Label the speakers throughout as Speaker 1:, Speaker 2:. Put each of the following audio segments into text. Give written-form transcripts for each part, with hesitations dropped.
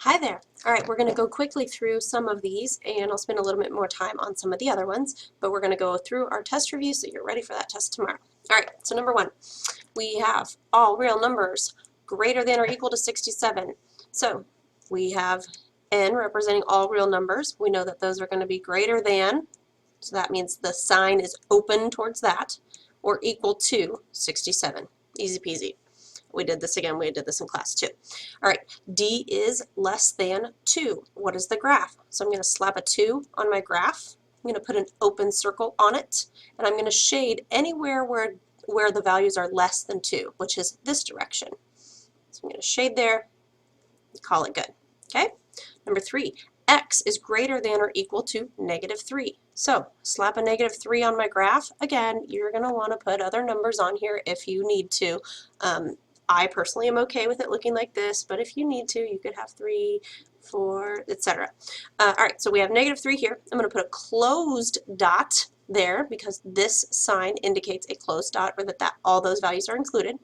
Speaker 1: Hi there. All right, we're going to go quickly through some of these, and I'll spend a little bit more time on some of the other ones, but we're going to go through our test review so you're ready for that test tomorrow. All right, so number one, we have all real numbers greater than or equal to 67. So we have n representing all real numbers. We know that those are going to be greater than, so that means the sign is open towards that, or equal to 67. Easy peasy. We did this again, we did this in class too. All right, D is less than 2. What is the graph? So I'm going to slap a 2 on my graph. I'm going to put an open circle on it, and I'm going to shade anywhere where the values are less than 2, which is this direction. So I'm going to shade there, call it good. Okay? Number 3, X is greater than or equal to -3. So slap a -3 on my graph. Again, you're going to want to put other numbers on here if you need to. I personally am okay with it looking like this, but if you need to, you could have 3, 4, etc. All right, so we have -3 here. I'm going to put a closed dot there because this sign indicates a closed dot, or that all those values are included.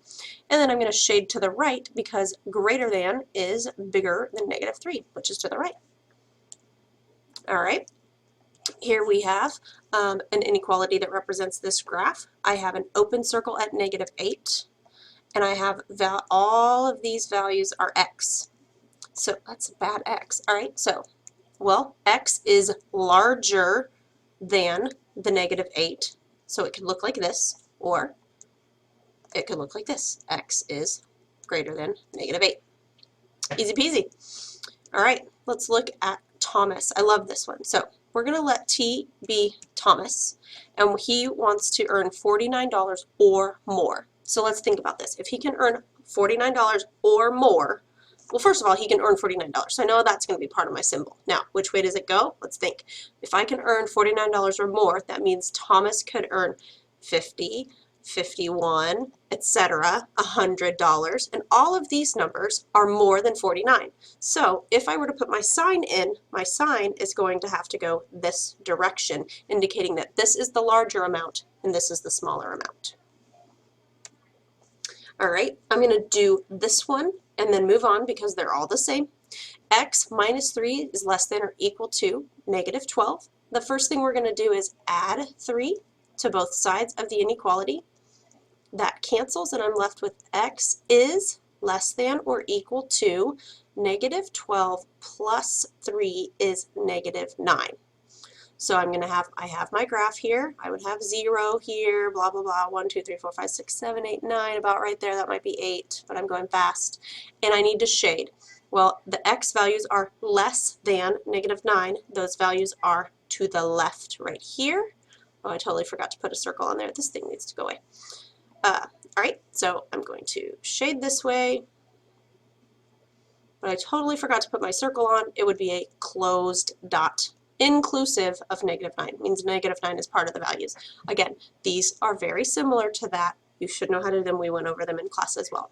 Speaker 1: And then I'm going to shade to the right because greater than is bigger than -3, which is to the right. All right. Here we have an inequality that represents this graph. I have an open circle at -8. And I have all of these values are x. So that's a bad x. All right, so, well, x is larger than the -8. So it could look like this, or it could look like this. X is greater than -8. Easy peasy. All right, let's look at Thomas. I love this one. So we're going to let T be Thomas, and he wants to earn $49 or more. So let's think about this. If he can earn $49 or more, well, first of all, he can earn $49. So I know that's going to be part of my symbol. Now, which way does it go? Let's think. If I can earn $49 or more, that means Thomas could earn 50, 51, etc., $100, and all of these numbers are more than 49. So if I were to put my sign in, my sign is going to have to go this direction, indicating that this is the larger amount and this is the smaller amount. All right, I'm going to do this one and then move on because they're all the same. X minus 3 is less than or equal to -12. The first thing we're going to do is add 3 to both sides of the inequality. That cancels, and I'm left with X is less than or equal to -12 plus 3 is -9. So I'm going to have, I have my graph here. I would have 0 here, blah, blah, blah, 1, 2, 3, 4, 5, 6, 7, 8, 9, about right there. That might be 8, but I'm going fast. And I need to shade. Well, the X values are less than -9. Those values are to the left right here. Oh, I totally forgot to put a circle on there. This thing needs to go away. All right, so I'm going to shade this way. But I totally forgot to put my circle on. It would be a closed dot. Inclusive of -9. It means -9 is part of the values. Again, these are very similar to that. You should know how to do them. We went over them in class as well.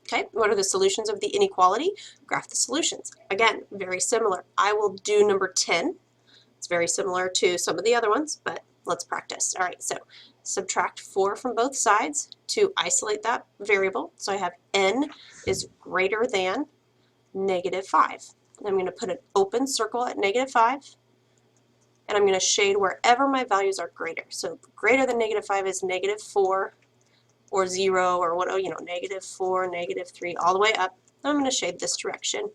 Speaker 1: Okay, what are the solutions of the inequality? Graph the solutions. Again, very similar. I will do number 10. It's very similar to some of the other ones, but let's practice. All right, so subtract 4 from both sides to isolate that variable. So I have n is greater than -5. I'm going to put an open circle at -5, and I'm going to shade wherever my values are greater. So greater than -5 is -4 or 0 or what, you know, -4, -3, all the way up. I'm going to shade this direction,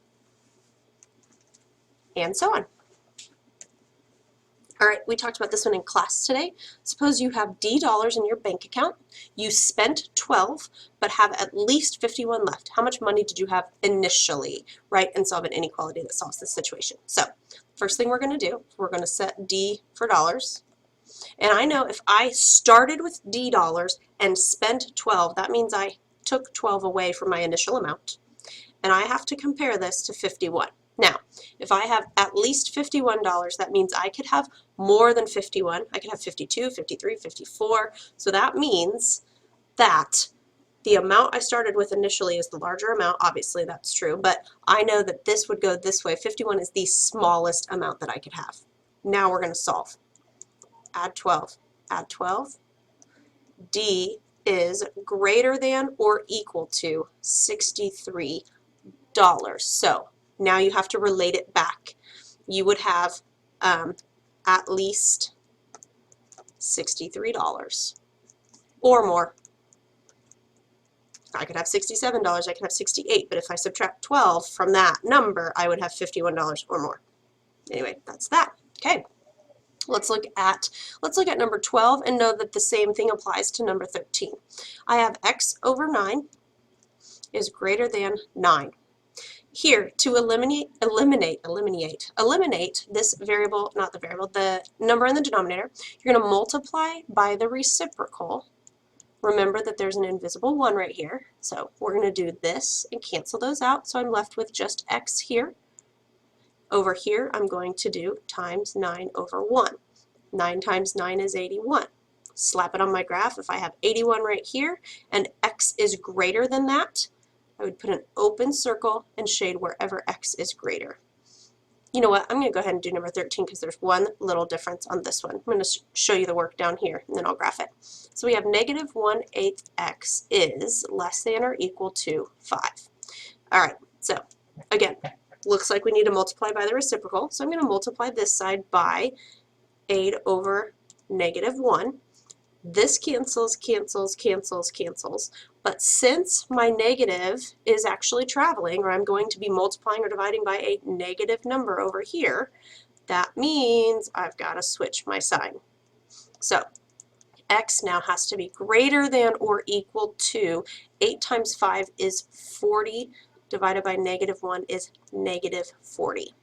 Speaker 1: and so on. All right, we talked about this one in class today. Suppose you have D dollars in your bank account. You spent 12, but have at least 51 left. How much money did you have initially, right? And solve an inequality that solves this situation. So first thing we're going to do, we're going to set D for dollars. And I know if I started with D dollars and spent 12, that means I took 12 away from my initial amount. And I have to compare this to 51. Now, if I have at least $51, that means I could have more than 51. I could have 52, 53, 54. So that means that the amount I started with initially is the larger amount. Obviously, that's true, but I know that this would go this way. 51 is the smallest amount that I could have. Now we're going to solve. Add 12. Add 12. D is greater than or equal to $63. So Now you have to relate it back. You would have at least $63 or more. I could have $67, I could have $68, but if I subtract 12 from that number, I would have $51 or more. Anyway, that's that. Okay. Let's look at number 12 and know that the same thing applies to number 13. I have x over 9 is greater than 9. Here, to eliminate this variable, not the variable, the number in the denominator, you're going to multiply by the reciprocal. Remember that there's an invisible 1 right here, so we're going to do this and cancel those out, so I'm left with just x here. Over here, I'm going to do times 9 over 1. 9 times 9 is 81. Slap it on my graph. If I have 81 right here and x is greater than that, I would put an open circle and shade wherever x is greater. You know what? I'm going to go ahead and do number 13 because there's one little difference on this one. I'm going to show you the work down here and then I'll graph it. So we have negative 1/8 x is less than or equal to 5. All right, so again, looks like we need to multiply by the reciprocal. So I'm going to multiply this side by 8 over negative 1. This cancels, cancels, cancels, cancels. But since my negative is actually traveling, or I'm going to be multiplying or dividing by a negative number over here, that means I've got to switch my sign. So x now has to be greater than or equal to 8 times 5 is 40 divided by negative 1 is negative 40.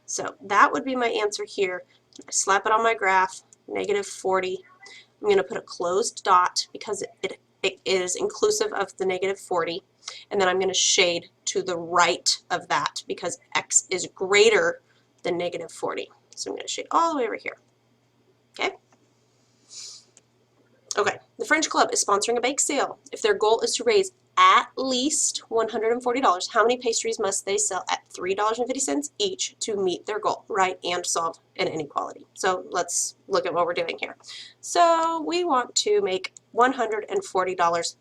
Speaker 1: So that would be my answer here. I slap it on my graph, negative 40. I'm going to put a closed dot because it is inclusive of the negative 40, and then I'm going to shade to the right of that because x is greater than negative 40. So I'm going to shade all the way over here. Okay? Okay, the French Club is sponsoring a bake sale. If their goal is to raise at least $140, how many pastries must they sell at $3.50 each to meet their goal, right, and solve an inequality? So let's look at what we're doing here. So we want to make $140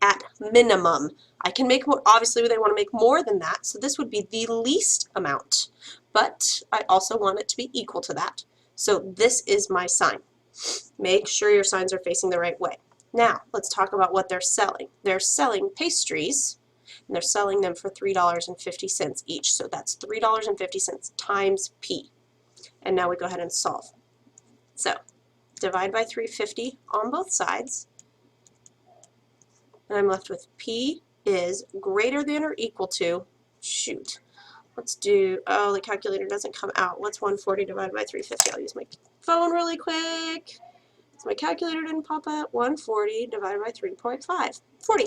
Speaker 1: at minimum. I can make more, obviously they want to make more than that, so this would be the least amount, but I also want it to be equal to that. So this is my sign. Make sure your signs are facing the right way. Now, let's talk about what they're selling. They're selling pastries, and they're selling them for $3.50 each. So that's $3.50 times P. And now we go ahead and solve. So, divide by 350 on both sides. And I'm left with P is greater than or equal to, shoot, let's do, oh, the calculator doesn't come out. What's 140 divided by 350? I'll use my phone really quick. So my calculator didn't pop up. 140 divided by 3.5. 40.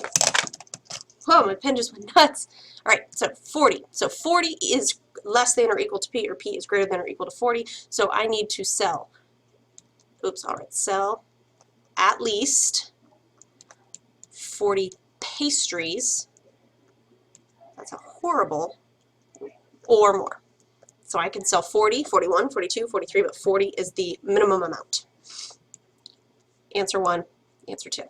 Speaker 1: Whoa, my pen just went nuts. All right, so 40. So 40 is less than or equal to P, or P is greater than or equal to 40. So I need to sell, oops, all right, sell at least 40 pastries. That's a horrible, or more. So I can sell 40, 41, 42, 43, but 40 is the minimum amount. Answer 1, answer 2.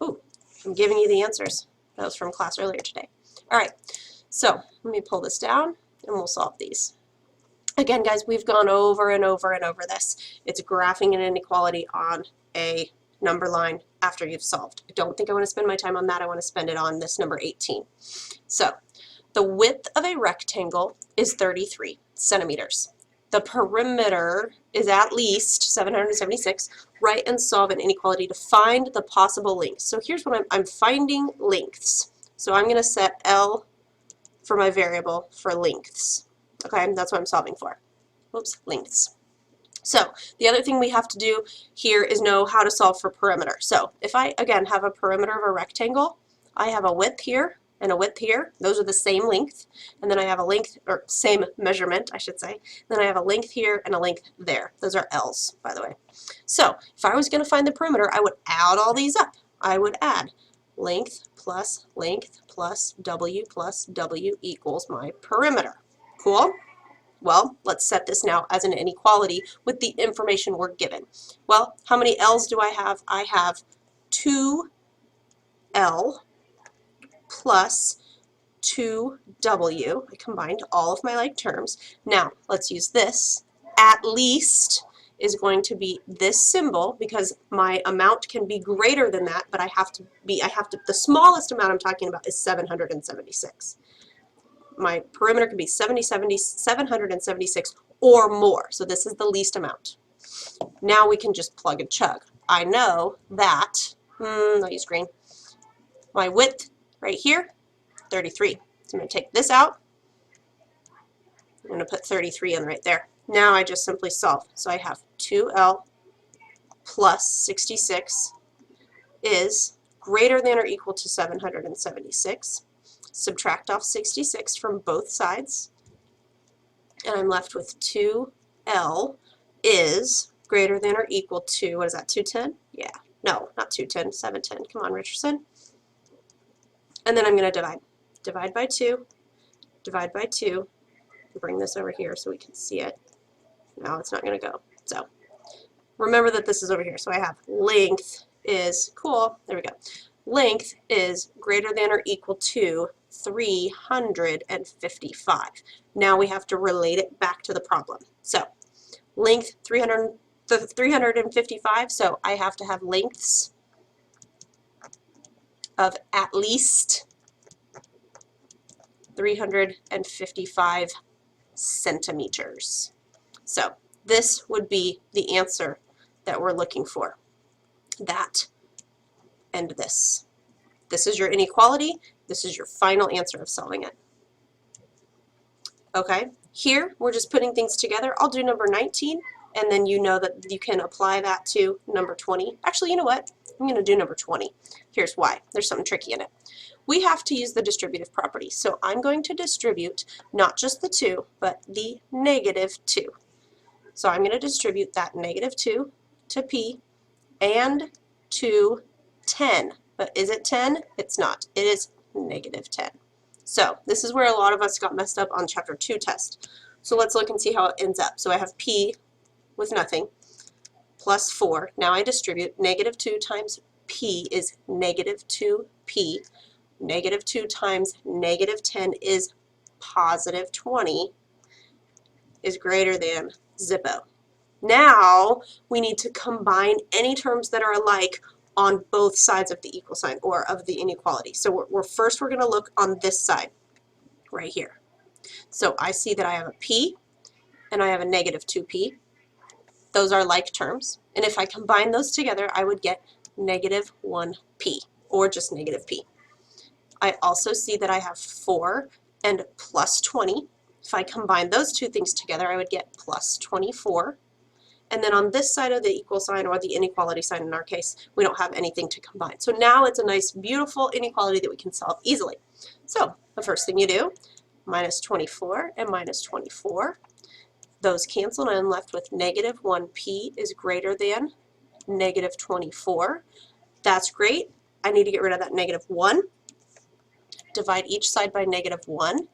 Speaker 1: Ooh, I'm giving you the answers. That was from class earlier today. All right, so let me pull this down and we'll solve these. Again, guys, we've gone over and over and over this. It's graphing an inequality on a number line after you've solved. I don't think I want to spend my time on that. I want to spend it on this number 18. So the width of a rectangle is 33 centimeters. The perimeter is at least 776. Write and solve an inequality to find the possible lengths. So here's what I'm finding lengths. So I'm going to set L for my variable for lengths. Okay, that's what I'm solving for. Whoops, lengths. So the other thing we have to do here is know how to solve for perimeter. So if I, again, have a perimeter of a rectangle, I have a width here and a width here. Those are the same length. And then I have a length, or same measurement, I should say. Then I have a length here and a length there. Those are L's, by the way. So if I was going to find the perimeter, I would add all these up. I would add length plus W equals my perimeter. Cool? Well, let's set this now as an inequality with the information we're given. Well, how many L's do I have? I have 2L plus 2w. I combined all of my like terms. Now, let's use this. At least is going to be this symbol because my amount can be greater than that, but the smallest amount I'm talking about is 776. My perimeter can be 776 or more, so this is the least amount. Now we can just plug and chug. I know that, I'll use green, my width right here, 33. So I'm going to take this out. I'm going to put 33 in right there. Now I just simply solve. So I have 2L plus 66 is greater than or equal to 776. Subtract off 66 from both sides, and I'm left with 2L is greater than or equal to, what is that, 210? Yeah, no, not 210, 710. Come on, Richardson. And then I'm going to divide. Divide by 2, divide by 2, and bring this over here so we can see it. No, it's not going to go. So remember that this is over here. So I have length is, cool, there we go. Length is greater than or equal to 355. Now we have to relate it back to the problem. So length 355, so I have to have lengths of at least 355 centimeters. So this would be the answer that we're looking for. That and this. This is your inequality. This is your final answer of solving it. Okay, here we're just putting things together. I'll do number 19, and then you know that you can apply that to number 20. Actually, you know what? I'm going to do number 20. Here's why. There's something tricky in it. We have to use the distributive property. So I'm going to distribute not just the 2, but the -2. So I'm going to distribute that -2 to P and to 10. But is it 10? It's not. It is -10. So this is where a lot of us got messed up on Chapter 2 test. So let's look and see how it ends up. So I have P with nothing plus 4. Now I distribute. -2 times P is -2P. -2 times -10 is +20 is greater than Zippo. Now we need to combine any terms that are alike on both sides of the equal sign or of the inequality. So first we're going to look on this side right here. So I see that I have a P and I have a -2P. Those are like terms, and if I combine those together I would get -1P or just -P. I also see that I have 4 and +20. If I combine those two things together I would get +24. And then on this side of the equal sign, or the inequality sign in our case, we don't have anything to combine. So now it's a nice, beautiful inequality that we can solve easily. So the first thing you do, -24 and -24. Those cancel, and I'm left with -1P is greater than -24. That's great. I need to get rid of that -1. Divide each side by -1.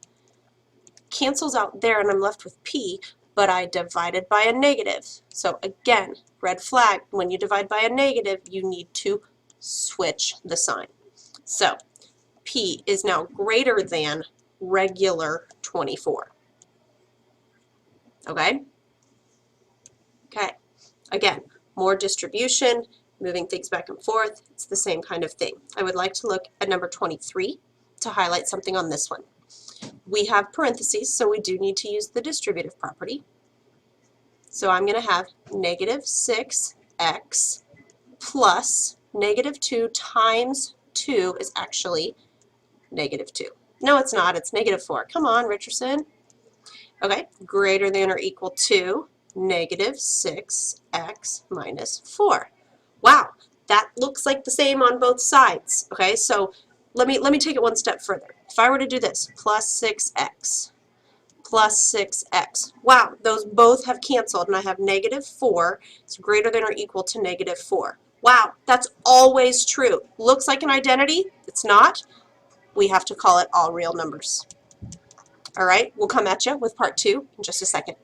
Speaker 1: Cancels out there, and I'm left with P. But I divided by a negative. So again, red flag, when you divide by a negative, you need to switch the sign. So P is now greater than regular 24. Okay? Okay. Again, more distribution, moving things back and forth. It's the same kind of thing. I would like to look at number 23 to highlight something on this one. We have parentheses, so we do need to use the distributive property. So I'm going to have -6x plus -2 times 2 is actually -2. No, it's not. It's -4. Come on, Richardson. Okay, greater than or equal to -6x minus 4. Wow, that looks like the same on both sides. Okay, so let me take it one step further. If I were to do this, plus 6x, plus 6x. Wow, those both have canceled, and I have -4. It's greater than or equal to -4. Wow, that's always true. Looks like an identity. It's not. We have to call it all real numbers. All right, we'll come at you with part 2 in just a second.